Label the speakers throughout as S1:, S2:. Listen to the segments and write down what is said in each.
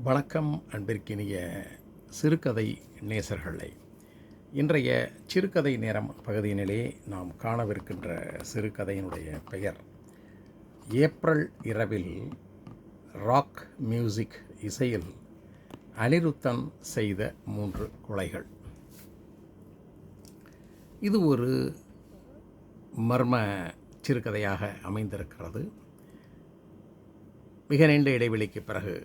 S1: வணக்கம் அன்பிற்கினிய சிறுகதை நேசர்களே. இன்றைய சிறுகதை நேரம் பகுதியினிலே நாம் காணவிருக்கின்ற சிறுகதையினுடைய பெயர் ஏப்ரல் இரவில் ராக் மியூசிக் இசையில் அனிருத்தன் செய்த 3 கொலைகள். இது ஒரு மர்ம சிறுகதையாக அமைந்திருக்கிறது. மிக நீண்ட இடைவெளிக்கு பிறகு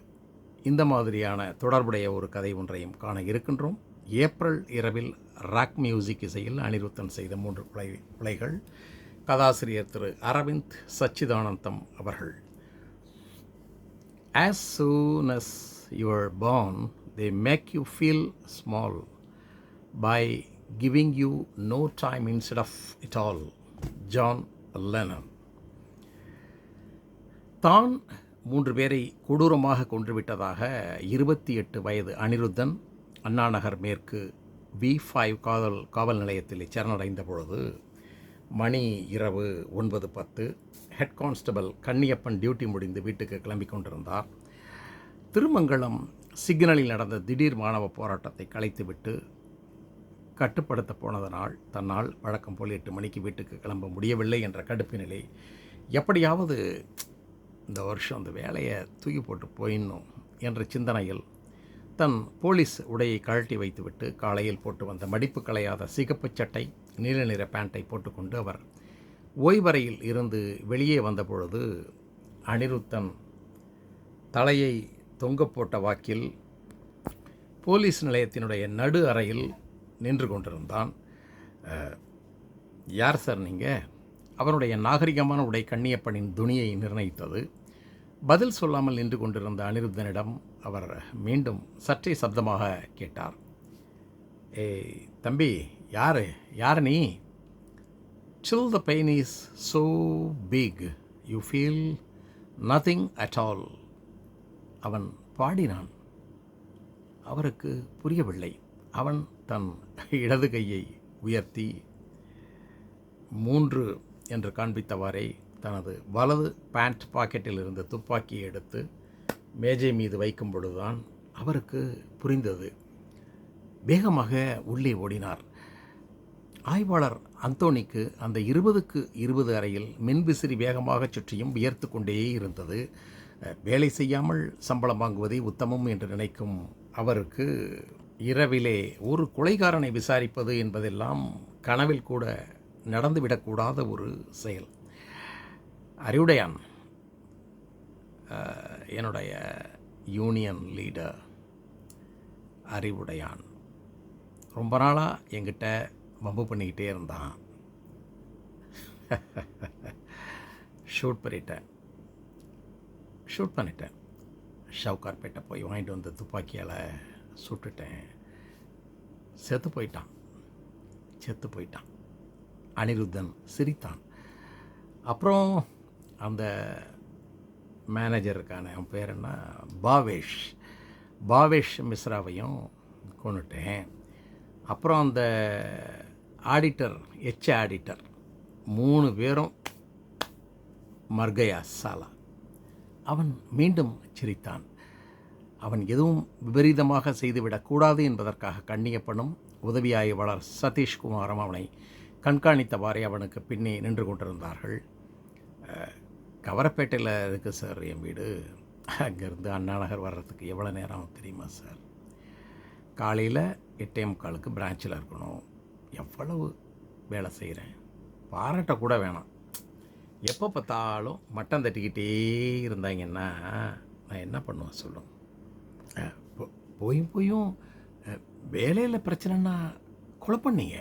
S1: இந்த மாதிரியான தொடர்புடைய ஒரு கதை ஒன்றையும் காண இருக்கின்றோம். ஏப்ரல் இரவில் ராக் மியூசிக் இசையில் அனிருத்தன் செய்த 3 கொலைகள். கதாசிரியர் திரு அரவிந்த் சச்சிதானந்தம் அவர்கள். As soon as you are born, they make you feel small by giving you no time instead of it all. John linen. தான் 3 பேரை கொடூரமாக கொன்றுவிட்டதாக 28 வயது அனிருத்தன் அண்ணாநகர் மேற்கு V5 காவல் நிலையத்தில் சரணடைந்த பொழுது மணி இரவு 9:10. ஹெட் கான்ஸ்டபிள் கன்னியப்பன் டியூட்டி முடிந்து வீட்டுக்கு கிளம்பி கொண்டிருந்தார். திருமங்கலம் சிக்னலில் நடந்த திடீர் மாணவ போராட்டத்தை கலைத்துவிட்டு கட்டுப்படுத்த போனதனால் தன்னால் வழக்கம் போல் 8 மணிக்கு வீட்டுக்கு கிளம்ப முடியவில்லை என்ற கடுப்பினிலே எப்படியாவது இந்த வருஷம் அந்த வேலையை தூக்கி போட்டு போயிடணும் என்ற சிந்தனையில் தன் போலீஸ் உடையை கழட்டி வைத்துவிட்டு காலையில் போட்டு வந்த மடிப்பு களையாத சிகப்பு சட்டை நீல நிற பேண்ட்டை போட்டுக்கொண்டு அவர் ஓய்வறையில் இருந்து வெளியே வந்தபொழுது அனிருத்தன் தலையை தொங்க போட்ட வாக்கில் போலீஸ் நிலையத்தினுடைய நடு அறையில் நின்று கொண்டிருந்தான். யார் சார் நீங்கள்? அவனுடைய நாகரிகமான உடை கண்ணியப்பனின் துணியை நிர்ணயித்தது. பதில் சொல்லாமல் நின்று கொண்டிருந்த அனிருத்தனிடம் அவர் மீண்டும் சற்றே சப்தமாக கேட்டார். ஏய் தம்பி, யார் நீ? Till the pain is so big, you feel nothing at all. அவன் பாடினான். அவருக்கு புரியவில்லை. அவன் தன் இடது கையை உயர்த்தி 3 என்று காண்பித்தவாறே தனது வலது பேண்ட் பாக்கெட்டில் இருந்து துப்பாக்கியை எடுத்து மேஜை மீது வைக்கும் பொழுதுதான் அவருக்கு புரிந்தது. வேகமாக உள்ளே ஓடினார். ஆய்வாளர் அந்தோனிக்கு அந்த 20க்கு 20 அறையில் மின்விசிறி வேகமாக சுற்றியும் வியர்த்து கொண்டே இருந்தது. வேலை செய்யாமல் சம்பளம் வாங்குவதே உத்தமம் என்று நினைக்கும் அவருக்கு இரவிலே ஒரு கொலைகாரனை விசாரிப்பது என்பதெல்லாம் கனவில் கூட நடந்துவிடக்கூடாத ஒரு செயல். அறிவுடையான், என்னுடைய யூனியன் லீடர் அறிவுடையான் ரொம்ப நாளாக என்கிட்ட வம்பு பண்ணிக்கிட்டே இருந்தான். ஷூட் பண்ணிட்டேன். ஷவுகார்பேட்டை போய் வாங்கிட்டு வந்து துப்பாக்கியால் சுட்டுட்டேன். செத்து போயிட்டான். அனிருத்தன் சிரித்தான். அப்புறம் அந்த மேனேஜர் இருக்கான, அவன் பேர் என்ன, பாவேஷ் மிஸ்ராவையும் கொண்டுட்டேன். அப்புறம் அந்த ஆடிட்டர், ஆடிட்டர் 3 பேரும் மர்கயா சாலா. அவன் மீண்டும் சிரித்தான். அவன் எதுவும் விபரீதமாக செய்துவிடக்கூடாது என்பதற்காக கண்ணியப்பனும் உதவி ஆய்வாளர் சதீஷ்குமாரும் அவனை கண்காணித்தவாறே அவனுக்கு பின்னே நின்று கொண்டிருந்தார்கள். கவரப்பேட்டையில் இருக்குது சார் என் வீடு. அங்கேருந்து அண்ணாநகர் வர்றதுக்கு எவ்வளோ நேரம் தெரியுமா சார்? காலையில் 8:45 பிரான்ச்சில் இருக்கணும். எவ்வளவு வேலை செய்கிறேன், பாராட்டக்கூட வேணாம். எப்போ பார்த்தாலும் மட்டம் தட்டிக்கிட்டே இருந்தாங்கன்னா நான் என்ன பண்ணுவேன் சொல்லும்? போயும் வேலையில் பிரச்சனைன்னா கொலை பண்ணீங்க.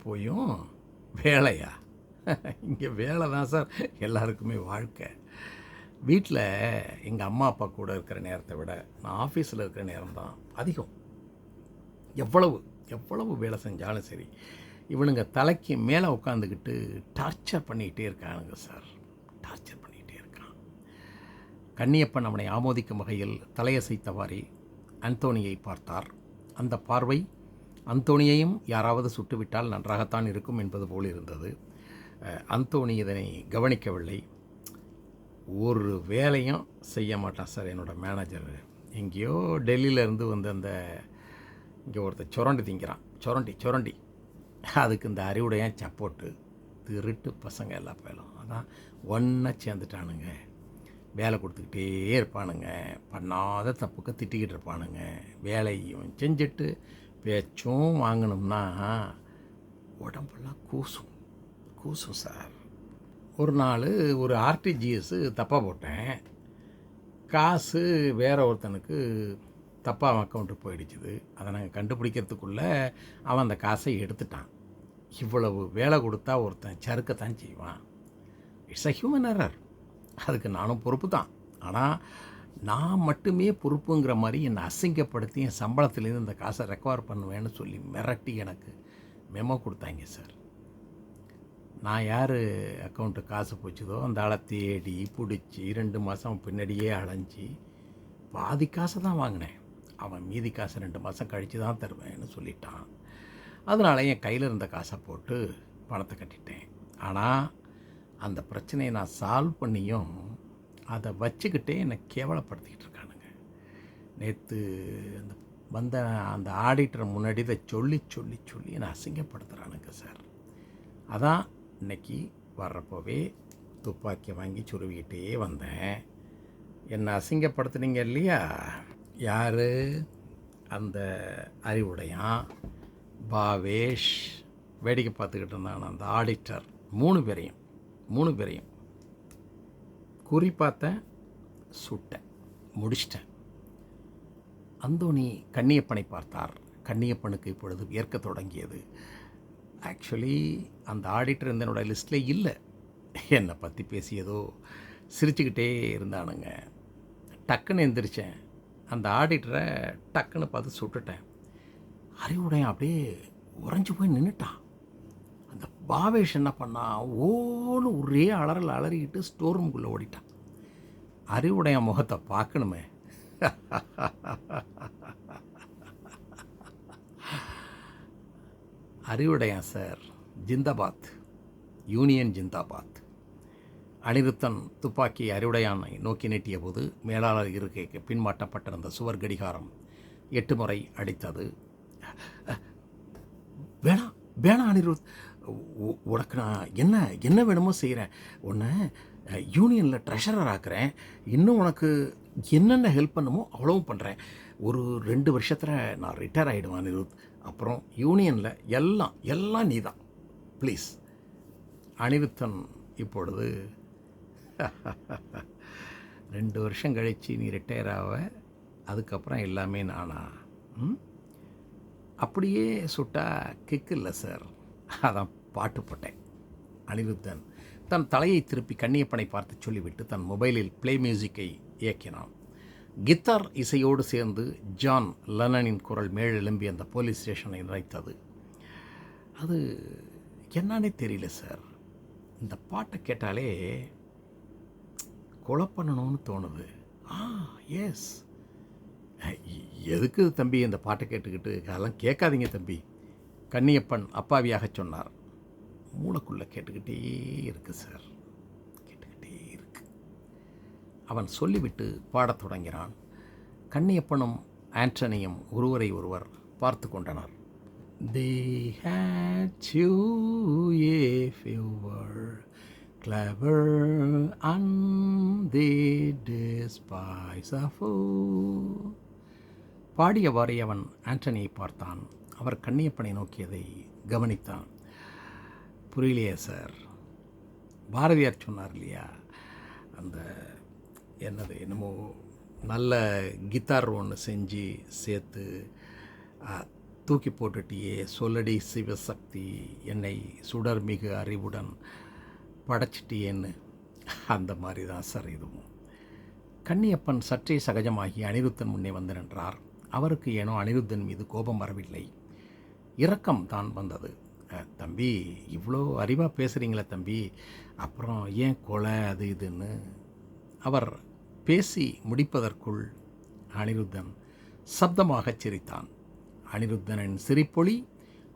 S1: போயும் வேலையா? இங்கே வேலை தான் சார் எல்லாருக்குமே வாழ்க்கை. வீட்டில் எங்கள் அம்மா அப்பா கூட இருக்கிற நேரத்தை விட நான் ஆஃபீஸில் இருக்கிற நேரம் தான் அதிகம். எவ்வளவு வேலை செஞ்சாலும் சரி, இவனுங்க தலைக்கு மேலே உட்காந்துக்கிட்டு டார்ச்சர் பண்ணிக்கிட்டே இருக்கானுங்க சார். கண்ணியப்பன் அவனை ஆமோதிக்கும் வகையில் தலையசைத்தவாறே அந்தோனியை பார்த்தார். அந்த பார்வை அந்தோனியையும் யாராவது சுட்டுவிட்டால் நன்றாகத்தான் இருக்கும் என்பது போல் இருந்தது. அந்தோனி இதனை கவனிக்கவில்லை. ஒரு வேலையும் செய்ய மாட்டான் சார் என்னோடய மேனேஜர். எங்கேயோ டெல்லியிலேருந்து வந்து அந்த இங்கே ஒருத்தர் சுரண்டி திங்கிறான், சுரண்டி அதுக்கு இந்த அறிவுடையான் சப்போர்ட்டு. திருட்டு பசங்க எல்லா பேரும் அதான் ஒன்றா சேர்ந்துட்டானுங்க. வேலை கொடுத்துக்கிட்டே இருப்பானுங்க, பண்ணாத தப்புக்கு திட்டிக்கிட்டு இருப்பானுங்க. வேலையும் செஞ்சுட்டு பேச்சும் வாங்கணும்னா உடம்பெல்லாம் கூசும் சார். ஒரு நாள் ஒரு ஆர்டிஜிஎஸ் தப்பாக போட்டேன். காசு வேற ஒருத்தனுக்கு தப்பாக அவன் அக்கௌண்ட்டு போயிடுச்சுது. அதை நாங்கள் கண்டுபிடிக்கிறதுக்குள்ளே அவன் அந்த காசை எடுத்துட்டான். இவ்வளவு வேலை கொடுத்தா ஒருத்தன் சறுக்கத்தான் செய்வான். It's a human error. அதுக்கு நானும் பொறுப்பு தான். ஆனால் நான் மட்டுமே பொறுப்புங்கிற மாதிரி என்னை அசிங்கப்படுத்தி என் சம்பளத்துலேருந்து இந்த காசை ரெக்கவர் பண்ணுவேன்னு சொல்லி மிரட்டி எனக்கு மெமோ கொடுத்தாங்க சார். நான் யார் அக்கௌண்ட்டு காசு போச்சுதோ அந்த ஆளை தேடி பிடிச்சி 2 மாதம் பின்னாடியே அலைஞ்சி பாதி காசை தான் வாங்கினேன். அவன் மீதி காசை 2 மாதம் கழித்து தான் தருவேன்னு சொல்லிட்டான். அதனால என் கையில் இருந்த காசை போட்டு பணத்தை கட்டிட்டேன். ஆனால் அந்த பிரச்சனையை நான் சால்வ் பண்ணியும் அதை வச்சுக்கிட்டே என்னை கேவலப்படுத்திக்கிட்டு இருக்கானுங்க. நேற்று அந்த வந்த அந்த ஆடிட்டர் முன்னாடி இதை சொல்லி என்னை அசிங்கப்படுத்துகிறானுங்க சார். அதான் இன்னைக்கு வர்றப்போவே துப்பாக்கியை வாங்கி சுருவிக்கிட்டே வந்தேன். என்னை அசிங்கப்படுத்துனீங்க இல்லையா? யார்? அந்த அறிவுடையான், பாவேஷ், வேடிக்கை பார்த்துக்கிட்டு இருந்தான் அந்த ஆடிட்டர். 3 பேரையும் குறி பார்த்தேன், சுட்டேன், முடிச்சிட்டேன். அந்தோணி கண்ணியப்பனை பார்த்தார். கண்ணியப்பனுக்கு இப்பொழுது வியர்க்க தொடங்கியது. ஆக்சுவலி அந்த ஆடிட்டர் இந்த என்னோடய லிஸ்ட்டில் இல்லை. என்னை பற்றி பேசியதோ சிரிச்சுக்கிட்டே இருந்தானுங்க. டக்குன்னு எந்திரிச்சேன். அந்த ஆடிட்டரை டக்குன்னு பார்த்து சுட்டுட்டேன். அறிவுடையான் அப்படியே உறைஞ்சி போய் நின்றுட்டான். அந்த பாவேஷ் என்ன பண்ணான், ஓன்னு ஒரே அலறிக்கிட்டு ஸ்டோர் ரூமுக்குள்ளே ஓடிட்டான். அறிவுடையான் முகத்தை பார்க்கணுமே. அறிவுடையான் சார், ஜிந்தாபாத், யூனியன் ஜிந்தாபாத். அனிருத்தன் துப்பாக்கி அறிவுடையானை நோக்கி நீட்டிய போது மேலாளர் இருக்கைக்கு பின்மாட்டப்பட்டிருந்த சுவர் கடிகாரம் 8 முறை அடித்தது. வேணாம் அனிருத், உனக்கு நான் என்ன வேணுமோ செய்கிறேன். உன்னை யூனியனில் ட்ரெஷரர் ஆக்குறேன். இன்னும் உனக்கு என்னென்ன ஹெல்ப் பண்ணுமோ அவ்வளவும் பண்ணுறேன். ஒரு 2 வருஷத்தில் நான் ரிட்டையர் ஆகிடுவேன் அனிருத். அப்புறம் யூனியனில் எல்லாம் நீ தான், ப்ளீஸ். அனிருத்தன் இப்பொழுது 2 வருஷம் கழித்து நீ ரிட்டையர் ஆக, அதுக்கப்புறம் எல்லாமே நானா? அப்படியே சுட்டா கிக்கு இல்லை சார். அதான் பாட்டு போட்டேன். அனிருத்தன் தன் தலையை திருப்பி கண்ணியப்பனை பார்த்து சொல்லிவிட்டு தன் மொபைலில் ப்ளே மியூசிக்கை இயக்கினான். கித்தார் இசையோடு சேர்ந்து ஜான் லெனனின் குரல் மேலெழும்பி அந்த போலீஸ் ஸ்டேஷனை நிறைத்தது. அது என்னன்னே தெரியல சார். இந்த பாட்டை கேட்டாலே கொலை பண்ணணும்னு தோணுது. எஸ். எதுக்கு தம்பி இந்த பாட்டை கேட்டுக்கிட்டு? அதெல்லாம் கேட்காதீங்க தம்பி, கண்ணியப்பன் அப்பாவியாக சொன்னார். மூளைக்குள்ளே கேட்டுக்கிட்டே இருக்கு சார், கேட்டுக்கிட்டே இருக்கு. அவன் சொல்லிவிட்டு பாடத் தொடங்கினான். கண்ணியப்பனும் ஆண்டனியும் ஒருவரை ஒருவர் பார்த்து கொண்டனர். They had you if you were clever and they despise a fool. பாடியவாறே அவன் ஆண்டனியை பார்த்தான். அவர் கண்ணியப்பனை நோக்கியதை கவனித்தான். புரியலையே சார். பாரதியார் சொன்னார் இல்லையா, அந்த என்னமோ நல்ல கித்தார் ஒன்று செஞ்சு சேர்த்து தூக்கி போட்டுட்டியே, சொல்லடி சிவசக்தி, என்னை சுடர் மிகு அறிவுடன் படைச்சிட்டியேன்னு. அந்த மாதிரி தான் சார் இதுவும். கண்ணியப்பன் சற்றே சகஜமாகி அனிருத்தன் முன்னே வந்து நின்றார். அவருக்கு ஏனோ அனிருத்தன் மீது கோபம் வரவில்லை, இரக்கம் தான் வந்தது. தம்பி, இவ்வளோ அறிவாக பேசுகிறீங்களே தம்பி, அப்புறம் ஏன் கொலை அது இதுன்னு. அவர் பேசி முடிப்பதற்குள் அனிருத்தன் சப்தமாக சிரித்தான். அனிருத்தனின் சிரிப்பொலி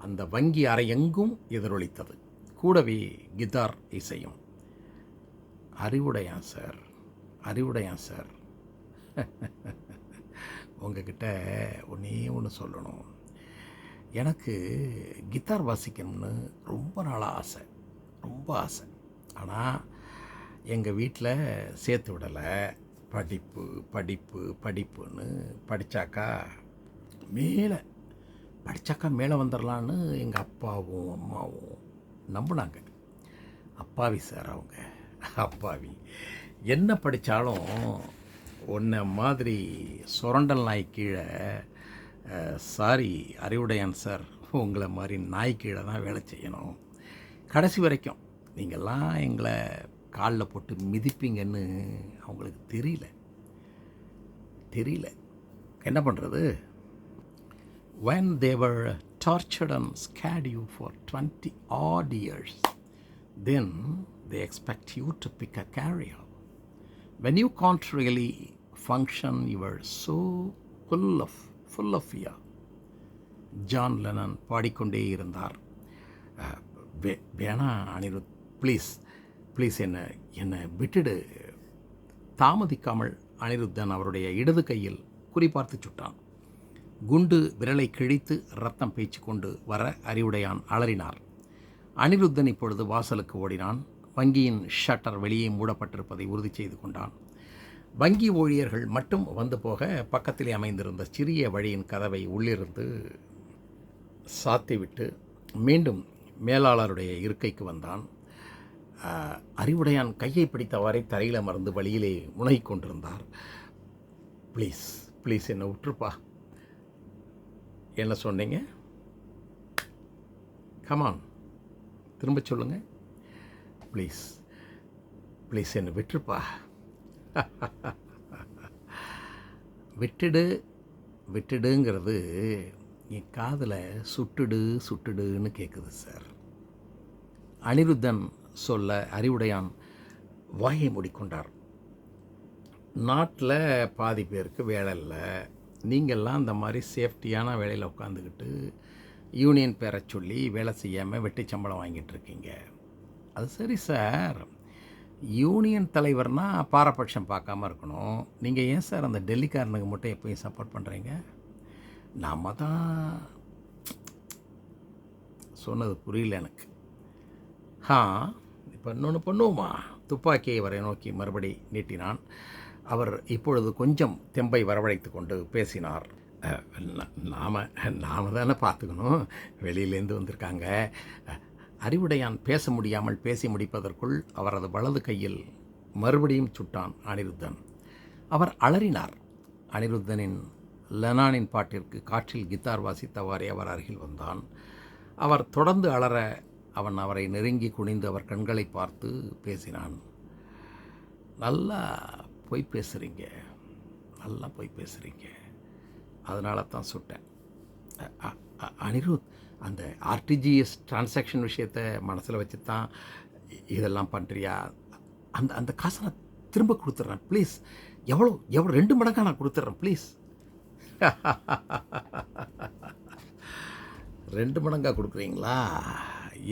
S1: அந்த வங்கி அறையெங்கும் எதிரொலித்தது. கூடவே கித்தார் இசையும். அறிவுடையான் சார், அறிவுடையான் சார், உங்ககிட்ட ஒன்றே ஒன்று சொல்லணும். எனக்கு கித்தார் வாசிக்கணும்னு ரொம்ப நாளாக ஆசை, ரொம்ப ஆசை. ஆனால் எங்கள் வீட்டில் சேர்த்து விடலை. படிப்பு படிப்பு படிப்புன்னு படித்தாக்கா மேலே வந்துடலான்னு எங்கள் அப்பாவும் அம்மாவும் நம்பினாங்க. அப்பாவி சார் அவங்க, அப்பாவி. என்ன படித்தாலும் உன்னை மாதிரி சுரண்டல் நாய் கீழே, சாரி அறிவுடையான் சார், உங்களை மாதிரி நாய் கீழே தான் வேலை செய்யணும். கடைசி வரைக்கும் நீங்கள்லாம் எங்களை காலில் போட்டு மிதிப்பீங்கன்னு அவங்களுக்கு தெரியல. என்ன பண்ணுறது? When they were tortured and scared you for 20 odd years, then they expect you to pick a career. When you can't really function, you are so full of fear. John linen பாடிக்கொண்டே இருந்தார். வேணா Anirudh, please என்னை விட்டுடு. தாமதிக்காமல் அனிருத்தன் அவருடைய இடது கையில் குறிபார்த்து சுட்டான். குண்டு விரலை கிழித்து ரத்தம் பேச்சு கொண்டு வர அறிவுடையான் அலறினார். அனிருத்தன் இப்பொழுது வாசலுக்கு ஓடினான். வங்கியின் ஷட்டர் வெளியே மூடப்பட்டிருப்பதை உறுதி செய்து கொண்டான். வங்கி ஊழியர்கள் மட்டும் வந்து போக பக்கத்திலே அமைந்திருந்த சிறிய வழியின் கதவை உள்ளிருந்து சாத்திவிட்டு மீண்டும் மேலாளருடைய இருக்கைக்கு வந்தான். அறிவுடையான் கையை பிடித்தவாறே தரையில் அமர்ந்து வழியிலே முனகிக் கொண்டிருந்தார். ப்ளீஸ் என்னை விட்டுருப்பா. என்ன சொன்னீங்க? கமான், திரும்ப சொல்லுங்க. ப்ளீஸ் என்னை விட்டுருப்பா. விட்டுடுங்கிறது என் காதில் சுட்டுடுன்னு கேட்குது சார். அனிருத்தன் சொல்ல அறிவுடையான் வாயை மூடிக்கொண்டார். நாட்டில் பாதி பேருக்கு வேலை இல்லை. நீங்கள்லாம் இந்த மாதிரி சேஃப்டியான வேலையில் உட்காந்துக்கிட்டு யூனியன் பேரை சொல்லி வேலை செய்யாமல் வெட்டி சம்பளம் வாங்கிட்டு இருக்கீங்க. அது சரி சார், யூனியன் தலைவர்னால் பாரபட்சம் பார்க்காம இருக்கணும். நீங்கள் ஏன் சார் அந்த டெல்லிக்காரனுக்கு மட்டும் எப்போயும் சப்போர்ட் பண்ணுறீங்க? நாம் தான் சொன்னது புரியல எனக்கு. இப்போ இன்னொன்று பண்ணுவோமா? துப்பாக்கியை அவரை நோக்கி மறுபடி நீட்டினான். அவர் இப்பொழுது கொஞ்சம் தெம்பை வரவழைத்து கொண்டு பேசினார். நாம் தானே பார்த்துக்கணும், வெளியிலேருந்து வந்திருக்காங்க. அறிவுடையான் பேச முடியாமல் பேசி முடிப்பதற்குள் அவரது வலது கையில் மறுபடியும் சுட்டான் அனிருத்தன். அவர் அலறினார். அனிருத்தனின் லெனானின் பாட்டிற்கு காற்றில் கித்தார் வாசித்தவாறே அவர் அருகில் வந்தான். அவர் தொடர்ந்து அலற அவன் அவரை நெருங்கி குனிந்து அவர் கண்களை பார்த்து பேசினான். நல்லா போய் பேசுகிறீங்க, அதனால தான் சுட்டேன். அனிருத், அந்த ஆர்டிஜிஎஸ் டிரான்சாக்ஷன் விஷயத்தை மனசில் வச்சு தான் இதெல்லாம் பண்ணுறியா? அந்த காசை நான் திரும்ப கொடுத்துட்றேன் ப்ளீஸ். எவ்வளோ 2 மடங்காக நான் கொடுத்துட்றேன் ப்ளீஸ். 2 மடங்காக கொடுக்குறீங்களா?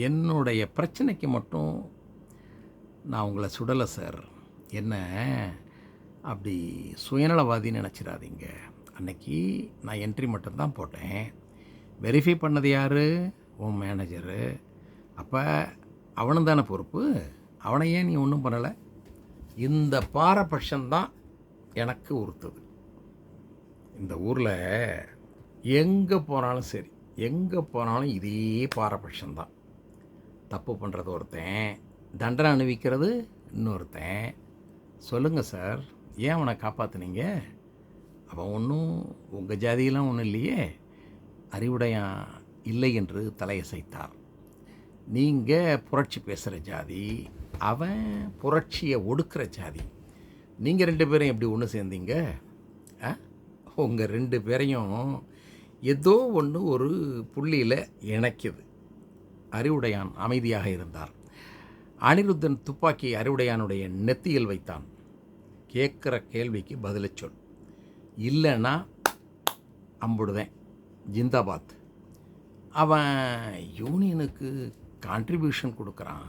S1: என்னுடைய பிரச்சனைக்கு மட்டும் நான் உங்களை சுடலை சார். என்ன அப்படி சுயநலவாதின்னு நினச்சிடாதீங்க. அன்னைக்கு நான் என்ட்ரி மட்டும்தான் போட்டேன். வெரிஃபை பண்ணது யார்? உன் மேனேஜரு. அப்போ அவனும் தானே பொறுப்பு. அவனை ஏன் நீ ஒன்றும் பண்ணலை? இந்த பாரபட்சம்தான் எனக்கு உறுத்துது. இந்த ஊரில் எங்கே போனாலும் இதே பாரபட்சம்தான். தப்பு பண்ணுறது ஒருத்தன், தண்டனை அனுபவிக்கிறது இன்னொருத்தன். சொல்லுங்கள் சார், ஏன் அவனை காப்பாற்றுனீங்க? அவன் ஒன்றும் உங்கள் ஜாதியெல்லாம் ஒன்றும் இல்லையே. அறிவுடையான் இல்லை என்று தலையசைத்தார். நீங்கள் புரட்சி பேசுகிற ஜாதி, அவன் புரட்சியை ஒடுக்கிற ஜாதி. நீங்கள் 2 பேரும் எப்படி ஒன்று சேர்ந்தீங்க? உங்கள் 2 பேரையும் ஏதோ ஒன்று ஒரு புள்ளியில் இணைக்குது. அறிவுடையான் அமைதியாக இருந்தார். அனிருத்தன் துப்பாக்கி அறிவுடையானுடைய நெத்தியில் வைத்தான். கேட்குற கேள்விக்கு பதிலை சொல், இல்லைன்னா அம்புடுதேன், ஜிந்தாபாத். அவன் யூனியனுக்கு கான்ட்ரிபியூஷன் கொடுக்குறான்.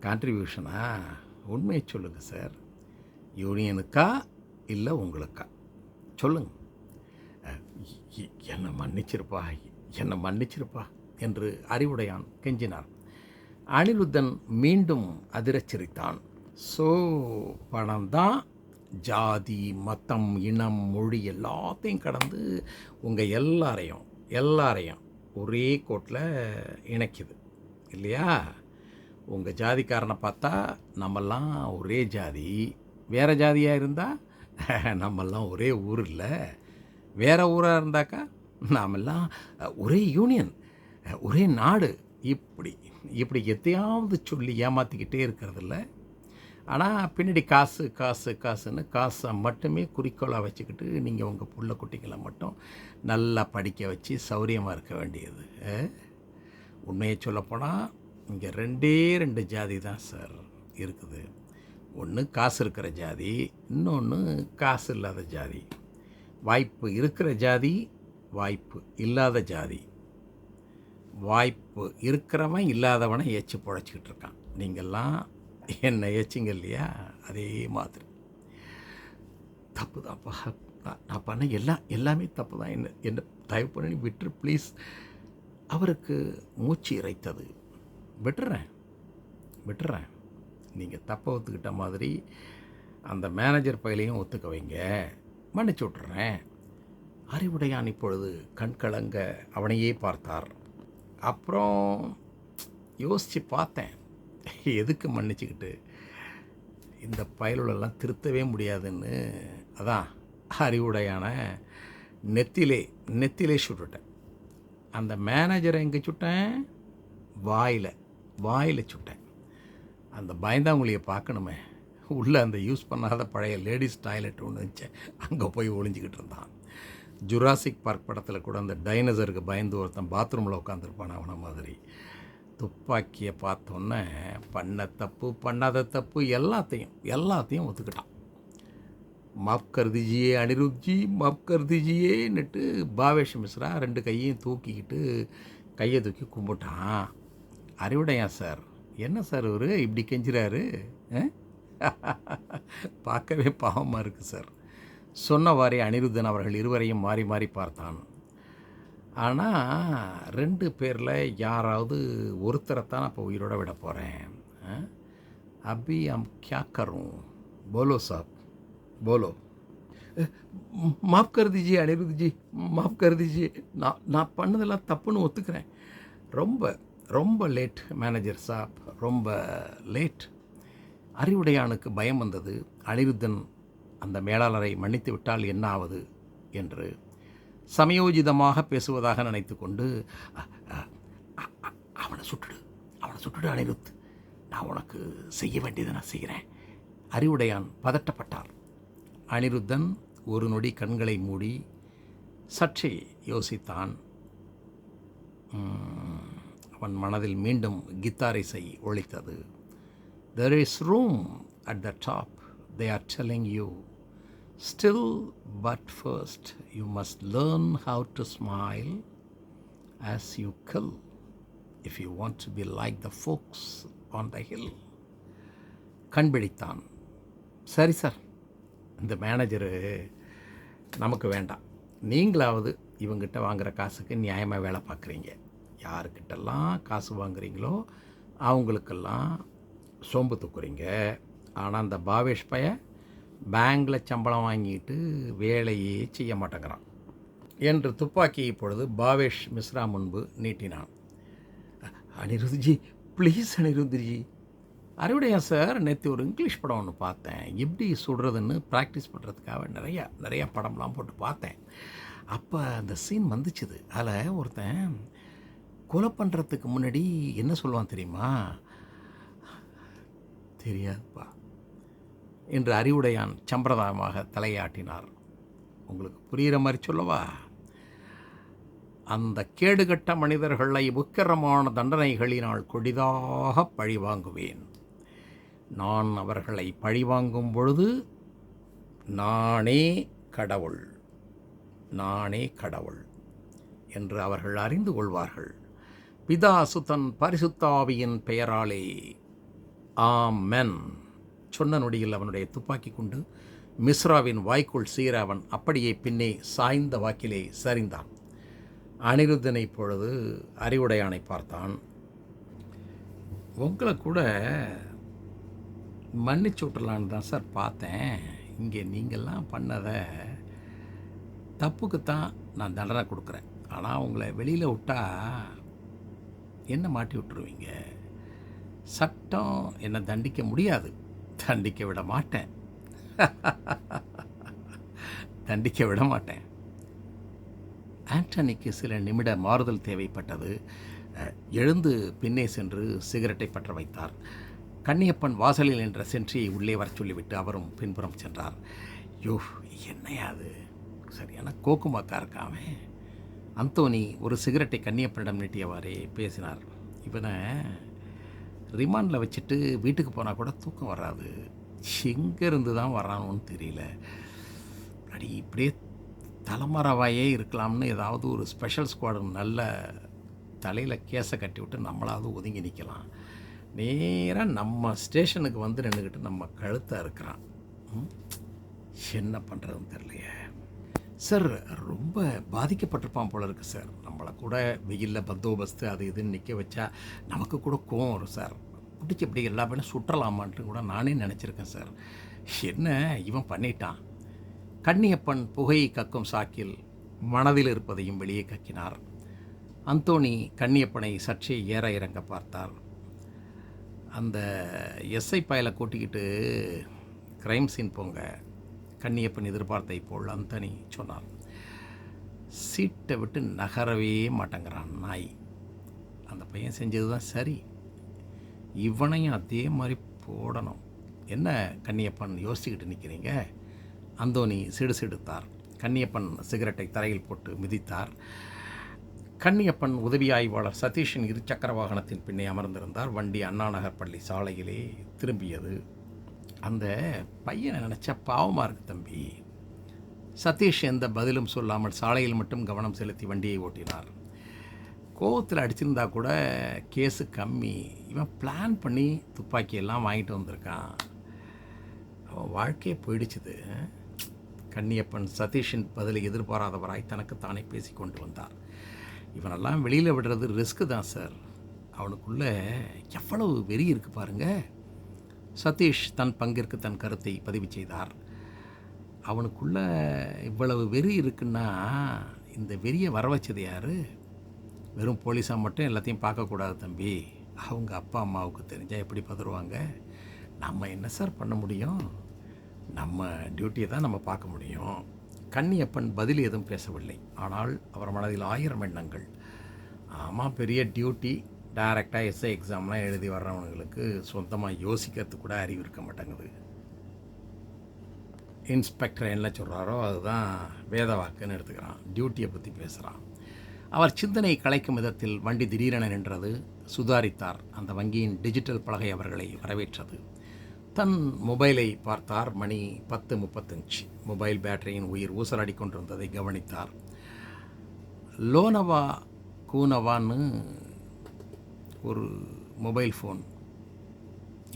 S1: கான்ட்ரிபியூஷனா? உண்மையை சொல்லுங்கள் சார். யூனியனுக்கா இல்லை உங்களுக்கா? சொல்லுங்க. என்னை மன்னிச்சிருப்பா, என்னை மன்னிச்சிருப்பா என்று அறிவுடையான் கெஞ்சினார். அனிருத்தன் மீண்டும் அதிரச் சிரித்தான். ஸோ பணம் தான் ஜாதி, மதம், இனம், மொழி எல்லாத்தையும் கடந்து உங்கள் எல்லாரையும் ஒரே கோட்டில் இணைக்குது இல்லையா? உங்கள் ஜாதிக்காரனை பார்த்தா நம்மெல்லாம் ஒரே ஜாதி, வேறு ஜாதியாக இருந்தால் நம்மெல்லாம் ஒரே ஊர் இல்லை, வேறு ஊராக இருந்தாக்கா நாமெல்லாம் ஒரே யூனியன், ஒரே நாடு, இப்படி எத்தையாவது சொல்லி ஏமாற்றிக்கிட்டே இருக்கிறதில்ல. ஆனால் பின்னாடி காசுன்னு காசை மட்டுமே குறிக்கோளாக வச்சுக்கிட்டு நீங்கள் உங்கள் புள்ள குட்டிகளை மட்டும் நல்லா படிக்க வச்சு சௌரியமாக இருக்க வேண்டியது. உண்மையை சொல்லப்போனால் இங்கே 2 ஜாதி தான் சார் இருக்குது. ஒன்று காசு இருக்கிற ஜாதி, இன்னொன்று காசு இல்லாத ஜாதி. வாய்ப்பு இருக்கிற ஜாதி, வாய்ப்பு இல்லாத ஜாதி. வாய்ப்பு இருக்கிறவன் இல்லாதவனை ஏச்சு பொழைச்சிக்கிட்டு இருக்கான். நீங்கள்லாம் என்னை ஏச்சிங்க இல்லையா? அதே மாதிரி தப்பு தான்ப்பா. நான் பண்ண எல்லாமே தப்பு தான். என்ன தயவு பண்ணி விட்டுரு ப்ளீஸ். அவருக்கு மூச்சு இறைத்தது. விட்டுறேன். நீங்கள் தப்பை ஒத்துக்கிட்ட மாதிரி அந்த மேனேஜர் பையிலையும் ஒத்துக்க வைங்க, மன்னிச்சு விட்டுறேன். அறிவுடையான் இப்பொழுது கண்கலங்க அவனையே பார்த்தார். அப்புறம் யோசித்து பார்த்தேன், எதுக்கு மன்னிச்சுக்கிட்டு, இந்த பயலுலெல்லாம் திருத்தவே முடியாதுன்னு அதான் அறிவுடையான நெத்திலே சுட்டுட்டேன். அந்த மேனேஜரை எங்கே சுட்டேன்? வாயில் சுட்டேன். அந்த பயந்தாங்குழியை பார்க்கணுமே, உள்ளே அந்த யூஸ் பண்ணாத பழைய லேடிஸ் டாய்லெட் ஒன்று இருந்துச்சு, அங்கே போய் ஒளிஞ்சிக்கிட்டு இருந்தான். ஜுராசிக் பார்க் படத்தில் கூட அந்த டைனோசருக்கு பயந்து ஒருத்தன் பாத்ரூமில் உட்காந்துருப்பான் அவனை மாதிரி. துப்பாக்கியை பார்த்தோன்னே பண்ண தப்பு பண்ணாத தப்பு எல்லாத்தையும் ஒத்துக்கிட்டான். மாஃப் கர் தீஜியே அனிருத்ஜி, மாஃப் கர் தீஜியேன்னுட்டு பாவேஷ் மிஸ்ரா 2 கையையும் தூக்கிக்கிட்டு கையை தூக்கி கும்பிட்டான். அறிவுடையான் சார், என்ன சார் இவர் இப்படி கெஞ்சுறாரு? பார்க்கவே பாவமாக இருக்குது சார். சொன்னவாறே அனிருத்தன் அவர்கள் இருவரையும் மாறி மாறி பார்த்தான். ஆனால் 2 பேரில் யாராவது ஒருத்தரைத்தான் அப்போ உயிரோட விட போகிறேன். அபி ஹம் கியா கரும்? போலோ சாப், போலோ. மாஃப் கர் தீஜியே அனிருத்ஜி, மாஃப் கர் தீஜியே. நான் பண்ணதெல்லாம் தப்புன்னு ஒத்துக்கிறேன். ரொம்ப லேட் மேனேஜர் சாப், ரொம்ப லேட். அறிவுடையானுக்கு பயம் வந்தது. அனிருத்தன் அந்த மேலாளரை மன்னித்து விட்டால் என்ன ஆவது என்று சமயோஜிதமாக பேசுவதாக நினைத்து கொண்டு, அவனை சுட்டுடு அனிருத், நான் உனக்கு செய்ய வேண்டியதை நான் செய்கிறேன். அறிவுடையான் பதட்டப்பட்டார். அனிருத்தன் ஒரு நொடி கண்களை மூடி சற்றே யோசித்தான். அவன் மனதில் மீண்டும் கித்தார் இசை ஒலித்தது. There is room at the top, they are telling you. Still, but first, you must learn how to smile as you kill if you want to be like the folks on the hill. கண்பிடித்தான். சரி sir, இந்த manager நமக்கு வேண்டாம். நீங்களாவது இவங்கிட்ட வாங்குகிற காசுக்கு நியாயமாக வேலை பார்க்குறீங்க. யாருக்கிட்டெல்லாம் காசு வாங்குறீங்களோ அவங்களுக்கெல்லாம் சோம்பு தூக்குறீங்க. ஆனால் அந்த பாவேஷ் பைய பேங்கில் சம்பளம் வாங்கிட்டு வேலையே செய்ய மாட்டேங்கிறான் என்று துப்பாக்கி இப்பொழுது பாவேஷ் மிஸ்ரா முன்பு நீட்டினான். அனிருத்ஜி ப்ளீஸ் அனிருத்ஜி. அறிவுடையான் சார், நேற்று ஒரு இங்கிலீஷ் படம் ஒன்று பார்த்தேன். எப்படி சுடுறதுன்னு ப்ராக்டிஸ் பண்ணுறதுக்காக நிறையா படம்லாம் போட்டு பார்த்தேன். அப்போ அந்த சீன் வந்துச்சுது. அதில் ஒருத்தன் கொலை பண்ணுறதுக்கு முன்னாடி என்ன சொல்லுவான் தெரியுமா? தெரியாதுப்பா என்று அறிவுடையான் சம்பிரதாயமாக தலையாட்டினார். உங்களுக்கு புரிகிற மாதிரி சொல்லவா? அந்த கேடுகட்ட மனிதர்களை உக்கிரமான தண்டனைகளினால் கொடிதாக பழிவாங்குவேன். நான் அவர்களை பழிவாங்கும் பொழுது நானே கடவுள் என்று அவர்கள் அறிந்து கொள்வார்கள். பிதா சுதன் பரிசுத்தாவியின் பெயராலே ஆமென் சொன்ன நொடியில் அவனுடைய துப்பாக்கி குண்டு மிஸ்ராவின் வாய்க்குள் சீர அவன் அப்படியே பின்னே சாய்ந்த வாக்கிலே சரிந்தான். அனிருத்தனை இப்பொழுது அறிவுடையானை பார்த்தான். உங்களை கூட மன்னிச்சு விட்டுலான்னு தான் சார் பார்த்தேன். இங்கே நீங்கள்லாம் பண்ணதை தப்புக்குத்தான் நான் தண்டனை கொடுக்குறேன். ஆனால் உங்களை வெளியில் விட்டால் என்ன மாட்டி விட்டுருவீங்க. சட்டம் என்னை தண்டிக்க முடியாது. தண்டிக்க விட மாட்டேன். தண்டிக்க விட மாட்டேன். ஆண்டனிக்கு சில நிமிட மாறுதல் தேவைப்பட்டது. எழுந்து பின்னே சென்று சிகரெட்டை பற்ற வைத்தார். கண்ணியப்பன் வாசலில் நின்ற சென்ட்ரியை உள்ளே வர சொல்லிவிட்டு அவரும் பின்புறம் சென்றார். யோ, என்னையாது சரியான கோக்குமாக்கா இருக்காமே. அந்தோனி ஒரு சிகரெட்டை கண்ணியப்பனிடம் நீட்டியவாறே பேசினார். இவனை ரிமாண்டில் வச்சுட்டு வீட்டுக்கு போனால் கூட தூக்கம் வராது. எங்கேருந்து தான் வரானோன்னு தெரியல. அடி இப்படியே தலைமறைவாயே இருக்கலாம்னு ஏதாவது ஒரு ஸ்பெஷல் ஸ்குவாடு நல்ல தலையில் கேஸை கட்டி விட்டு நம்மளாவது ஒதுங்கி நிற்கலாம். நேராக நம்ம ஸ்டேஷனுக்கு வந்து நின்றுக்கிட்டு நம்ம கழுத்தை இருக்கிறான். என்ன பண்ணுறதுன்னு தெரியலையே. சார் ரொம்ப பாதிக்கப்பட்டிருப்பான் போல இருக்குது சார். நம்மளை கூட வெயிலில் பந்தோபஸ்து அது இதுன்னு நிற்க வச்சா நமக்கு கூட கோவம் வரும் சார். பிடிச்சி இப்படி எல்லா பேரும் சுற்றலாமான்ட்டு கூட நானே நினச்சிருக்கேன் சார். என்ன இவன் பண்ணிட்டான். கண்ணியப்பன் புகையை கக்கும் சாக்கில் மனதில் இருப்பதையும் வெளியே கக்கினார். அந்தோனி கண்ணியப்பனை சற்றே ஏற இறங்க பார்த்தார். அந்த எஸ்ஐ பயலை கூட்டிக்கிட்டு க்ரைம் சீன் போங்க. கண்ணியப்பன் எதிர்பார்த்தை போல் அந்தோனி சொன்னார். சீட்டை விட்டு நகரவே மாட்டேங்கிறான் நாய். அந்த பையன் செஞ்சது தான் சரி. இவனையும் அதே மாதிரி போடணும். என்ன கண்ணியப்பன் யோசிச்சுக்கிட்டு நிற்கிறீங்க? அந்தோனி சிடுசிடுத்தார். கண்ணியப்பன் சிகரெட்டை தரையில் போட்டு மிதித்தார். கண்ணியப்பன் உதவி ஆய்வாளர் சதீஷின் இருசக்கர வாகனத்தின் பின்னே அமர்ந்திருந்தார். வண்டி அண்ணாநகர் பள்ளி சாலையிலே திரும்பியது. அந்த பையனை நினச்சா பாவமாக இருக்குது தம்பி. சதீஷ் எந்த பதிலும் சொல்லாமல் சாலையில் மட்டும் கவனம் செலுத்தி வண்டியை ஓட்டினார். கோவத்தில் அடிச்சிருந்தா கூட கேஸு கம்மி. இவன் பிளான் பண்ணி துப்பாக்கியெல்லாம் வாங்கிட்டு வந்திருக்கான். அவன் வாழ்க்கையே போயிடுச்சுது. கண்ணியப்பன் சதீஷின் பதிலை எதிர்பாராதவராய் தனக்கு தானே பேசி கொண்டு வந்தார். இவனெல்லாம் வெளியில் விடுறது ரிஸ்க்கு தான் சார். அவனுக்குள்ளே எவ்வளவு வெறி இருக்குது பாருங்க. சதீஷ் தன் பங்கிற்கு தன் கருத்தை பதிவு செய்தார். அவனுக்குள்ளே இவ்வளவு வெறி இருக்குன்னா இந்த வெறியை வர வச்சது யார்? வெறும் போலீஸாக மட்டும் எல்லாத்தையும் பார்க்கக்கூடாது தம்பி. அவங்க அப்பா அம்மாவுக்கு தெரிஞ்சால் எப்படி பதறுவாங்க? நம்ம என்ன சார் பண்ண முடியும்? நம்ம டியூட்டியை தான் நம்ம பார்க்க முடியும். கண்ணியப்பன் பதில் எதுவும் பேசவில்லை. ஆனால் அவர் மனதில் 1000 எண்ணங்கள். ஆமாம், பெரிய டியூட்டி. டைரெக்டாக எஸ்ஐ எக்ஸாம்லாம் எழுதி வர்றவங்களுக்கு சொந்தமாக யோசிக்கிறதுக்கு கூட அறிவு இருக்க மாட்டேங்குது. இன்ஸ்பெக்டர் என்ன சொல்கிறாரோ அதுதான் வேத வாக்குன்னு எடுத்துக்கிறான். டியூட்டியை பற்றி பேசுகிறான். அவர் சிந்தனை கலைக்கும் விதத்தில் வண்டி திடீரென நின்றது. சுதாரித்தார். அந்த வங்கியின் டிஜிட்டல் பலகை அவர்களை வரவேற்றது. தன் மொபைலை பார்த்தார். மணி 10:35. மொபைல் பேட்டரியின் உயிர் ஊசலாடி கொண்டிருந்ததை கவனித்தார். லோனவா கூனவான்னு ஒரு மொபைல் ஃபோன்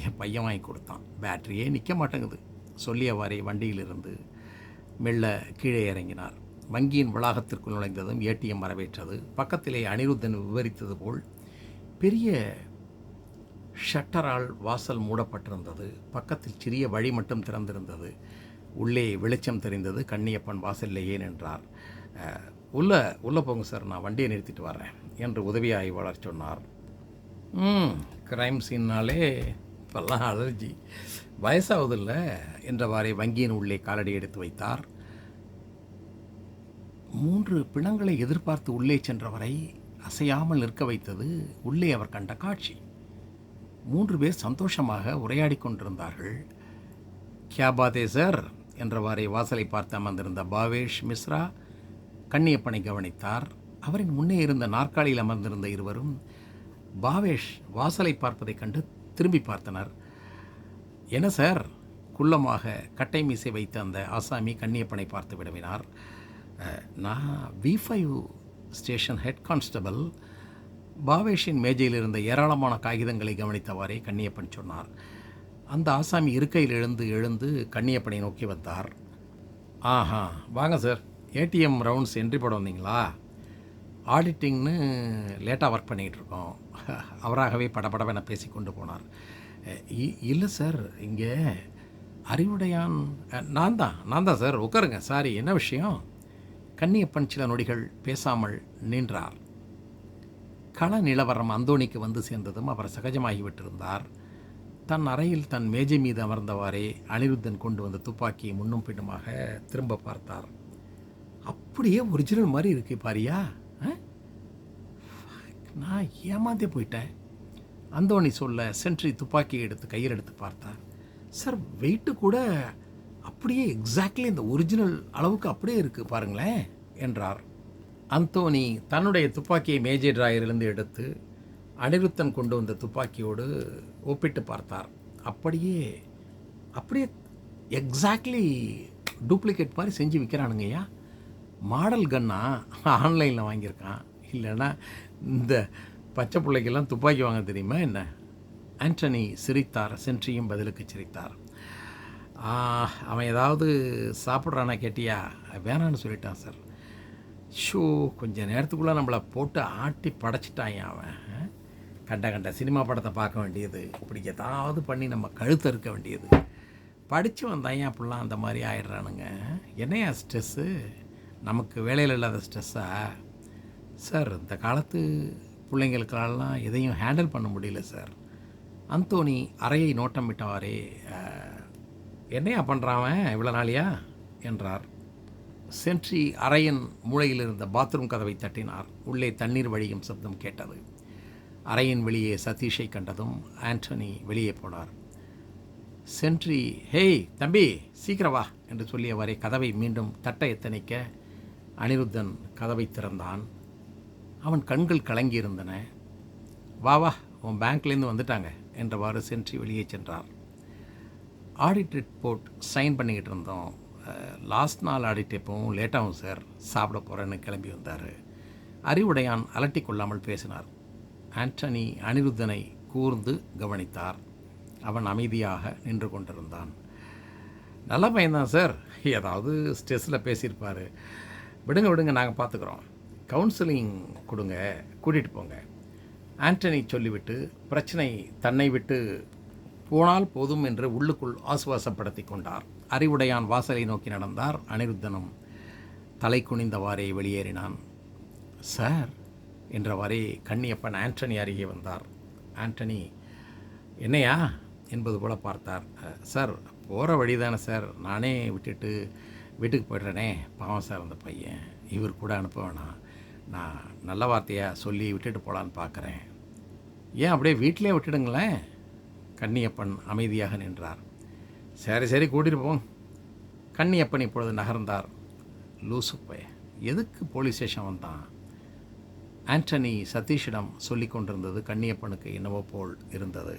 S1: என் பையன் வாங்கி கொடுத்தான். பேட்டரியே நிற்க மாட்டேங்குது. சொல்லியவாறே வண்டியிலிருந்து மெல்ல கீழே இறங்கினார். வங்கியின் வளாகத்திற்குள் நுழைந்ததும் ஏடிஎம் வரவேற்றது. பக்கத்திலே அனிருத்தன் விவரித்தது போல் பெரிய ஷட்டரால் வாசல் மூடப்பட்டிருந்தது. பக்கத்தில் சிறிய வழி மட்டும் திறந்திருந்தது. உள்ளே வெளிச்சம் தெரிந்தது. கண்ணியப்பன் வாசல்லையே நின்றார். உள்ளே போங்க சார், நான் வண்டியை நிறுத்திட்டு வரேன் என்று உதவி ஆய்வாளர் சொன்னார். க்ரைம் சீன்னாலே இப்பெல்லாம் அலர்ஜி, வயசாவதில்ல என்றவாறே வங்கியின் உள்ளே காலடி எடுத்து வைத்தார். 3 பிணங்களை எதிர்பார்த்து உள்ளே சென்றவரை அசையாமல் நிற்க வைத்தது உள்ளே அவர் கண்ட காட்சி. 3 பேர் சந்தோஷமாக உரையாடி கொண்டிருந்தார்கள். கியா பாதே சார் என்றவாறே வாசலை பார்த்து அமர்ந்திருந்த பாவேஷ் மிஸ்ரா கண்ணியப்பனை கவனித்தார். அவரின் முன்னே இருந்த நாற்காலியில் அமர்ந்திருந்த இருவரும் பாவேஷ் வாசலை பார்ப்பதைக் கண்டு திரும்பி பார்த்தனர். என்ன சார்? குள்ளமாக கட்டை மீசை வைத்த அந்த ஆசாமி கண்ணியப்பனை பார்த்து விடவினார். நான் V5 ஸ்டேஷன் ஹெட் கான்ஸ்டபிள். பாவேஷின் மேஜையில் இருந்த ஏராளமான காகிதங்களை கவனித்தவாறே கண்ணியப்பன் சொன்னார். அந்த ஆசாமி இருக்கையில் எழுந்து கண்ணியப்பனை நோக்கி வந்தார். ஆஹா, வாங்க சார். ஏடிஎம் ரவுண்ட்ஸ் என்ட்ரி போட வந்தீங்களா? ஆடிட்டிங்னு லேட்டாக ஒர்க் பண்ணிக்கிட்டு இருக்கோம். அவராகவே படபடவென பேசி கொண்டு போனார். இல்லை சார், இங்கே அறிவுடையான் நான் தான் சார். உட்காருங்க. சாரி, என்ன விஷயம்? கன்னியப்பன் சில நொடிகள் பேசாமல் நின்றார். கள நிலவரம் அந்தோணிக்கு வந்து சேர்ந்ததும் அவர் சகஜமாகிவிட்டிருந்தார். தன் அறையில் தன் மேஜை மீது அமர்ந்தவாறே அனிருத்தன் கொண்டு வந்த துப்பாக்கியை முன்னும் பின்னுமாக திரும்ப பார்த்தார். அப்படியே ஒரிஜினல் மாதிரி இருக்கு பாரியா. நான் ஏமாந்தே போயிட்டேன். அந்தோணி சொல்ல சென்ட்ரி துப்பாக்கியை எடுத்து கையில் எடுத்து பார்த்தார். சார், வெயிட்டு கூட அப்படியே எக்ஸாக்ட்லி இந்த ஒரிஜினல் அளவுக்கு அப்படியே இருக்குது பாருங்களேன் என்றார். அந்தோணி தன்னுடைய துப்பாக்கியை மேஜை டிராயரிலிருந்து எடுத்து அனிருத்தன் கொண்டு வந்த துப்பாக்கியோடு ஒப்பிட்டு பார்த்தார். அப்படியே அப்படியே எக்ஸாக்ட்லி டூப்ளிகேட் மாதிரி செஞ்சு விற்கிறானுங்கய்யா. மாடல் கன்னா ஆன்லைனில் வாங்கியிருக்கான். இல்லைன்னா இந்த பச்சை பிள்ளைக்கெல்லாம் துப்பாக்கி வாங்க தெரியுமா என்ன? ஆண்டனி சிரித்தார். சென்ட்ரியும் பதிலுக்கு சிரித்தார். அவன் ஏதாவது சாப்பிட்றானா கேட்டியா? வேணான்னு சொல்லிட்டான் சார். ஷோ, கொஞ்சம் நேரத்துக்குள்ளே நம்மளை போட்டு ஆட்டி படைச்சிட்டான் அவன். கண்ட சினிமா படத்தை பார்க்க வேண்டியது, இப்படி ஏதாவது பண்ணி நம்ம கழுத்தை இருக்க வேண்டியது. படித்து வந்தான் அப்படிலாம் அந்த மாதிரி ஆயிடுறானுங்க. என்னையா ஸ்ட்ரெஸ்ஸு? நமக்கு வேலையில் இல்லாத ஸ்ட்ரெஸ்ஸா? சார், இந்த காலத்து பிள்ளைங்களுக்கெல்லாம் எதையும் ஹேண்டில் பண்ண முடியல சார். அந்தோணி அறையை நோட்டம் விட்டவாறே, என்னையா பண்ணுறான் இவ்வளோ நாளியா என்றார். சென்ட்ரி அறையின் மூலையில் இருந்த பாத்ரூம் கதவை தட்டினார். உள்ளே தண்ணீர் வழியும் சப்தம் கேட்டது. அறையின் வெளியே சதீஷை கண்டதும் ஆண்டனி வெளியே போனார். சென்ட்ரி, ஹேய் தம்பி, சீக்கிரம் வா என்று சொல்லியவரை கதவை மீண்டும் தட்ட எத்தனைக்க அனிருத்தன் கதவை திறந்தான். அவன் கண்கள் கலங்கியிருந்தன. வா வா, உன் பேங்க்லேருந்து வந்துட்டாங்க என்றவாறு சென்ட்ரி வெளியே சென்றார். ஆடிட் ரிப்போர்ட் சைன் பண்ணிக்கிட்டு இருந்தோம். லாஸ்ட் நாள் ஆடிட் எப்பவும் லேட்டாகும் சார். சாப்பிட போகிறேன்னு கிளம்பி வந்தார். அறிவுடையான் அலட்டி கொள்ளாமல் பேசினார். ஆண்டனி அனிருத்தனை கூர்ந்து கவனித்தார். அவன் அமைதியாக நின்று கொண்டிருந்தான். நல்ல பையன்தான் சார். ஏதாவது ஸ்ட்ரெஸ்ஸில் பேசியிருப்பார். விடுங்க, நாங்கள் பார்த்துக்குறோம். கவுன்சிலிங் கொடுங்க, கூட்டிகிட்டு போங்க. ஆண்டனி சொல்லிவிட்டு பிரச்சனை தன்னை விட்டு போனால் போதும் என்று உள்ளுக்குள் ஆசுவாசப்படுத்தி கொண்டார். அறிவுடையான் வாசலை நோக்கி நடந்தார். அனிருத்தனும் தலை குனிந்தவாறே வெளியேறினான். சார் என்றவாறே கண்ணியப்பன் ஆண்டனி அருகே வந்தார். ஆண்டனி, என்னையா என்பது போல பார்த்தார். சார், போகிற வழி தானே சார், நானே விட்டுட்டு வீட்டுக்கு போய்ட்றேனே. பாவம் சார் அந்த பையன், இவர் கூட அனுப்ப வேணாம். நான் நல்ல வார்த்தையாக சொல்லி விட்டுட்டு போகலான்னு பார்க்குறேன். ஏன் அப்படியே வீட்டிலே விட்டுடுங்களேன். கண்ணியப்பன் அமைதியாக நின்றார். சரி கூட்டிகிட்டு போங்க. கண்ணியப்பன் இப்பொழுது நகர்ந்தார். லூசு பைய, எதுக்கு போலீஸ் ஸ்டேஷன் வந்தான்? ஆண்டனி சதீஷிடம் சொல்லி கொண்டிருந்தது கண்ணியப்பனுக்கு என்னவோ போல் இருந்தது.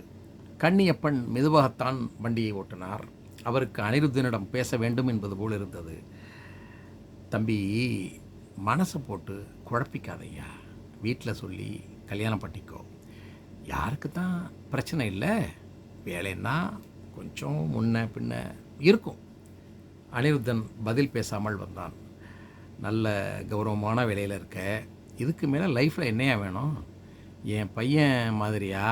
S1: கண்ணியப்பன் மெதுவாகத்தான் வண்டியை ஓட்டினார். அவருக்கு அனிருத்தனிடம் பேச வேண்டும் என்பது போல் இருந்தது. தம்பி, மனசை போட்டு குழப்பிக்காதையா. வீட்டில் சொல்லி கல்யாணம் பண்ணிக்கோ. யாருக்கு தான் பிரச்சனை இல்லை. வேலைன்னா கொஞ்சம் முன்ன பின்ன இருக்கும். அனிருத்தன் பதில் பேசாமல் வந்தான். நல்ல கௌரவமான வேலையில் இருக்க, இதுக்கு மேலே லைஃப்பில் என்னையா வேணும்? என் பையன் மாதிரியா?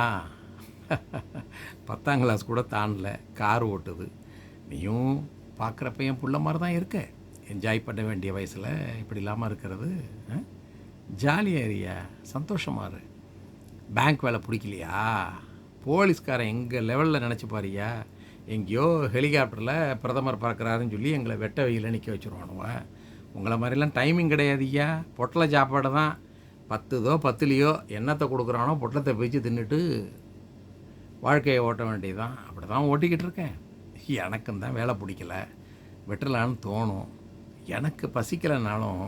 S1: 10ஆம் கிளாஸ் கூட தாண்டல, கார் ஓட்டுது. நீயும் பார்க்குற பையன் புள்ள மாதிரி தான் இருக்க. என்ஜாய் பண்ண வேண்டிய வயசில் இப்படி இல்லாமல் இருக்கிறது ஜாலியாக இருக்கியா, சந்தோஷமாக இரு. பேங்க் வேலை பிடிக்கலையா? போலீஸ்காரன் எங்கள் லெவலில் நினச்சி பாரியா, எங்கேயோ ஹெலிகாப்டரில் பிரதமர் பார்க்குறாருன்னு சொல்லி எங்களை வெட்ட வெயில நிற்க வச்சுருவானுவ. உங்களை மாதிரிலாம் டைமிங் கிடையாதுய்யா. பொட்டலை சாப்பாடு தான். 10லையோ என்னத்தை கொடுக்குறானோ பொட்டலத்தை பிரித்து தின்னுட்டு வாழ்க்கையை ஓட்ட வேண்டியதுதான். அப்படி தான் ஓட்டிக்கிட்டு இருக்கேன். எனக்கும் தான் வேலை பிடிக்கல, வெட்டலான்னு தோணும். எனக்கு பசிக்கலைனாலும்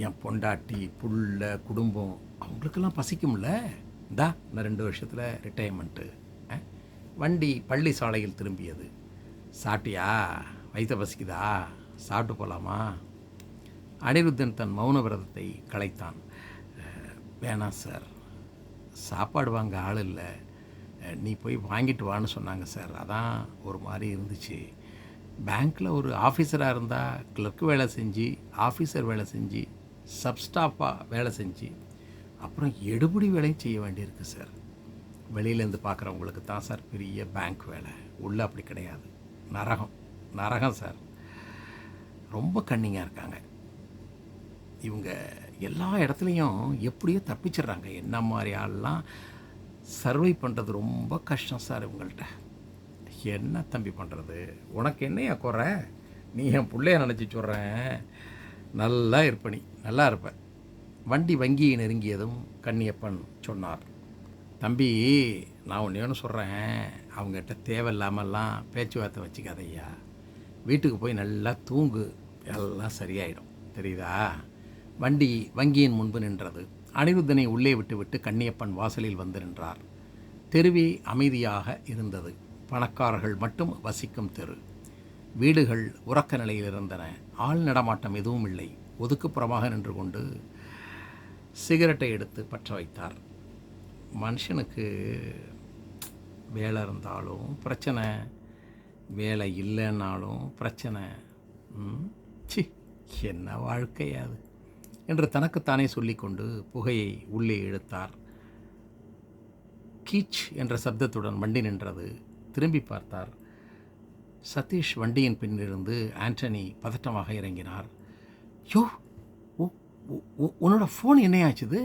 S1: என் பொண்டாட்டி புள்ள குடும்பம் அவங்களுக்கெல்லாம் பசிக்கும்ல. இந்தா இந்த 2 வருஷத்தில் ரிட்டையர்மெண்ட்டு. வண்டி பள்ளி சாலையில் திரும்பியது. சாப்பிட்டியா? வயிற்ற பசிக்குதா? சாப்பிட்டு போகலாமா? அனிருத்தன் தன் மௌன விரதத்தை கலைத்தான். வேணாம் சார், சாப்பாடு வாங்க ஆள் இல்லை. நீ போய் வாங்கிட்டு வான்னு சொன்னாங்க சார். அதான் ஒரு மாதிரி இருந்துச்சு. பேங்க்கில் ஒரு ஆஃபீஸராக இருந்தால் கிளர்க் வேலை செஞ்சு, ஆஃபீஸர் வேலை செஞ்சு, சப்ஸ்டாஃபாக வேலை செஞ்சு, அப்புறம் எடுபிடி வேலையும் செய்ய வேண்டியிருக்கு சார். வெளியிலேருந்து பார்க்குறவங்களுக்கு தான் சார் பெரிய பேங்க் வேலை. உள்ளே அப்படி கிடையாது. நரகம் நரகம் சார். ரொம்ப கன்னிங்காக இருக்காங்க இவங்க. எல்லா இடத்துலையும் எப்படியோ தப்பிச்சிடுறாங்க. என்ன மாதிரி ஆள்லாம் சர்வை பண்ணுறது ரொம்ப கஷ்டம் சார் இவங்கள்ட்ட. என்ன தம்பி பண்ணுறது? உனக்கு என்னையா குறை? நீ என் பிள்ளைய நினச்சி சொல்கிறேன். நல்லா இருப்ப, நீ நல்லா இருப்ப. வண்டி வங்கியை நெருங்கியதும் கன்னியப்பன் சொன்னார், தம்பி நான் ஒன்று சொல்கிறேன், அவங்ககிட்ட தேவையில்லாமல்லாம் பேச்சுவார்த்தை வச்சுக்காதையா. வீட்டுக்கு போய் நல்லா தூங்கு, எல்லாம் சரியாயிடும், தெரியுதா? வண்டி வங்கியின் முன்பு நின்றது. அனிருத்தனை உள்ளே விட்டுவிட்டு கன்னியப்பன் வாசலில் வந்து நின்றார். தெருவே அமைதியாக இருந்தது. பணக்காரர்கள் மட்டும் வசிக்கும் தெரு. வீடுகள் உறக்க நிலையில் இருந்தன. ஆள் நடமாட்டம் எதுவும் இல்லை. ஒதுக்குப்புறமாக நின்று கொண்டு சிகரெட்டை எடுத்து பற்ற வைத்தார். மனுஷனுக்கு வேலை இருந்தாலும் பிரச்சனை, வேலை இல்லைன்னாலும் பிரச்சனை. சி, என்ன வாழ்க்கையாது என்று தனக்குத்தானே சொல்லிக்கொண்டு புகையை உள்ளே இழுத்தார். கீச் என்ற சப்தத்துடன் வண்டி நின்றது. திரும்பி பார்த்தார். சதீஷ் வண்டியின் பின்னிருந்து ஆண்டனி பதட்டமாக இறங்கினார். யோ, உன்னோட ஃபோன் என்னையாச்சுது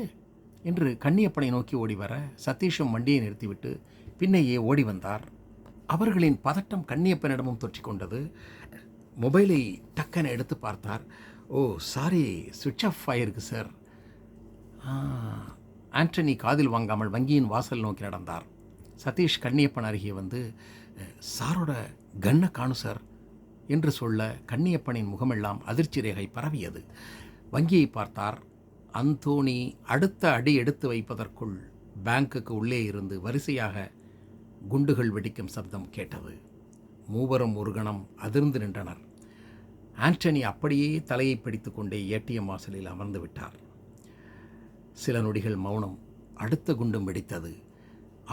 S1: என்று கன்னியப்பனை நோக்கி ஓடி வர சதீஷும் வண்டியை நிறுத்திவிட்டு பின்னையே ஓடி வந்தார். அவர்களின் பதட்டம் கன்னியப்பனிடமும் தொற்றிக்கொண்டது. மொபைலை டக்கென எடுத்து பார்த்தார். ஓ சாரி, சுவிட்ச் ஆஃப் ஆகிருக்கு சார். ஆண்டனி காதில் வாங்காமல் வங்கியின் வாசல் நோக்கி நடந்தார். சதீஷ் கன்னியப்பன் அருகே வந்து, சாரோட கன்னை காணும் சார் என்று சொல்ல கன்னியப்பனின் முகமெல்லாம் அதிர்ச்சி ரேகை பரவியது. வங்கியை பார்த்தார். அந்தோணி அடுத்த அடி எடுத்து வைப்பதற்குள் பேங்குக்கு உள்ளே இருந்து வரிசையாக குண்டுகள் வெடிக்கும் சப்தம் கேட்டது. மூவரும் ஒரு கணம் அதிர்ந்து நின்றனர். ஆண்டனி அப்படியே தலையை பிடித்து கொண்டே ஏடிஎம் வாசலில் அமர்ந்து விட்டார். சில நொடிகள் மௌனம். அடுத்த குண்டும் வெடித்தது.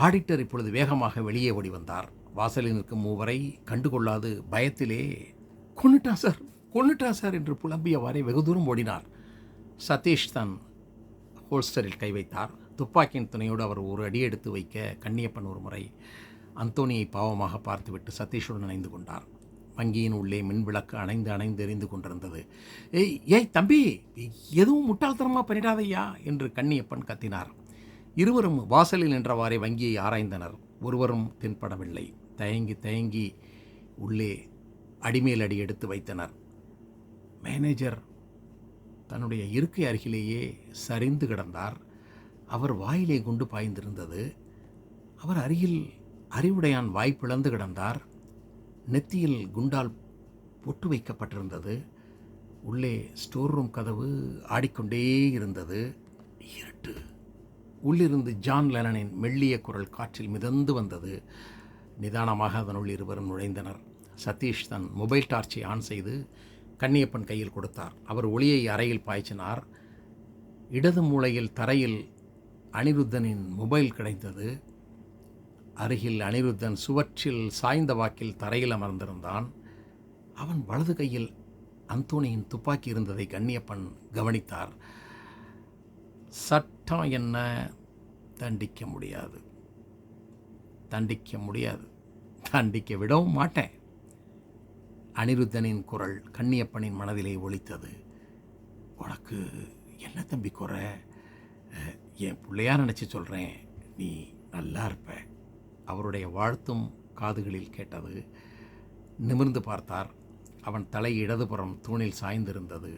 S1: ஆடிட்டர் இப்பொழுது வேகமாக வெளியே ஓடி வந்தார். வாசலில் நிற்கும் மூவரை கண்டுகொள்ளாது பயத்திலே கொன்னுட்டா சார் என்று புலம்பியவாறே வெகு தூரம் ஓடினார். சதீஷ் தன் ஹோல்ஸ்டரில் கை வைத்தார். துப்பாக்கியின் துணையோடு அவர் ஒரு அடி எடுத்து வைக்க கன்னியப்பன் ஒரு முறை அந்தோனியை பாவமாக பார்த்துவிட்டு சதீஷுடன் இணைந்து கொண்டார். வங்கியின் உள்ளே மின்விளக்கு அணைந்து எரிந்து கொண்டிருந்தது. ஏய் தம்பி, எதுவும் முட்டாள்தனமாக பண்ணிடாதையா என்று கன்னியப்பன் கத்தினார். இருவரும் வாசலில் நின்றவாறே வங்கியை ஆராய்ந்தனர். ஒருவரும் தென்படவில்லை. தயங்கி உள்ளே அடிமேல் அடி எடுத்து வைத்தனர். மேனேஜர் தன்னுடைய இருக்கை அருகிலேயே சரிந்து கிடந்தார். அவர் வாயிலே குண்டு பாய்ந்திருந்தது. அவர் அருகில் அறிவுடையான் வாய் பிளந்து கிடந்தார். நெத்தியில் குண்டால் பொட்டு வைக்கப்பட்டிருந்தது. உள்ளே ஸ்டோர் ரூம் கதவு ஆடிக்கொண்டே இருந்தது. இருட்டு. உள்ளிருந்து ஜான் லெனனின் மெல்லிய குரல் காற்றில் மிதந்து வந்தது. நிதானமாக அதனுள் இருவரும் நுழைந்தனர். சதீஷ் தன் மொபைல் டார்ச்சை ஆன் செய்து கன்னியப்பன் கையில் கொடுத்தார். அவர் ஒளியை அறையில் பாய்ச்சினார். இடது மூலையில் தரையில் அனிருத்தனின் மொபைல் கிடைத்தது. அருகில் அனிருத்தன் சுவற்றில் சாய்ந்த வாக்கில் தரையில் அமர்ந்திருந்தான். அவன் வலது கையில் அந்தோனியின் துப்பாக்கி இருந்ததை கன்னியப்பன் கவனித்தார். சட்டம் என்ன தண்டிக்க முடியாது, தண்டிக்க விடவும் மாட்டேன். அனிருத்தனின் குரல் கன்னியப்பனின் மனதிலே ஒலித்தது. உனக்கு என்ன தம்பி குறை? என் பிள்ளையா நினச்சி சொல்கிறேன், நீ நல்லா இருப்ப. அவருடைய வாழ்த்தும் காதுகளில் கேட்டது. நிமிர்ந்து பார்த்தார். அவன் தலை இடதுபுறம் தூணில் சாய்ந்திருந்தது.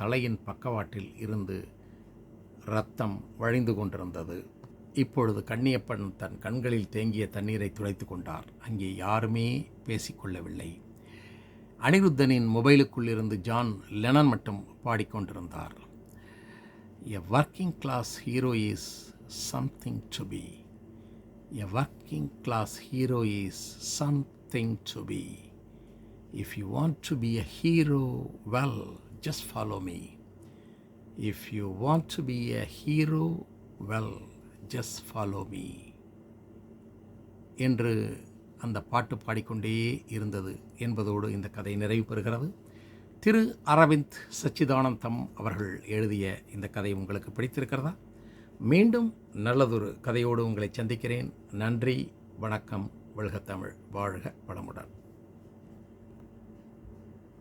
S1: தலையின் பக்கவாட்டில் இருந்து இரத்தம் வழிந்து கொண்டிருந்தது. இப்பொழுது கன்னியப்பன் தன் கண்களில் தேங்கிய தண்ணீரை துடைத்து கொண்டார். அங்கே யாருமே பேசிக்கொள்ளவில்லை. அனிருத்தனின் மொபைலுக்குள் இருந்து ஜான் லெனன் மட்டும் பாடிக்கொண்டிருந்தார். A working class hero is something to be. A working class hero is something to be. If you want to be a hero, well, just follow me. If you want to be a hero, well, just follow me. என்று அந்த பாட்டு பாடிக்கொண்டே இருந்தது என்பதோடு இந்த கதை நிறைவு பெறுகிறது. திரு அரவிந்த் சச்சிதானந்தம் அவர்கள் எழுதிய இந்த கதை உங்களுக்கு பிடித்திருக்கிறதா? மீண்டும் நல்லதொரு கதையோடு உங்களை சந்திக்கிறேன். நன்றி, வணக்கம். வள்க தமிழ், வாழ்க வளமுடன்.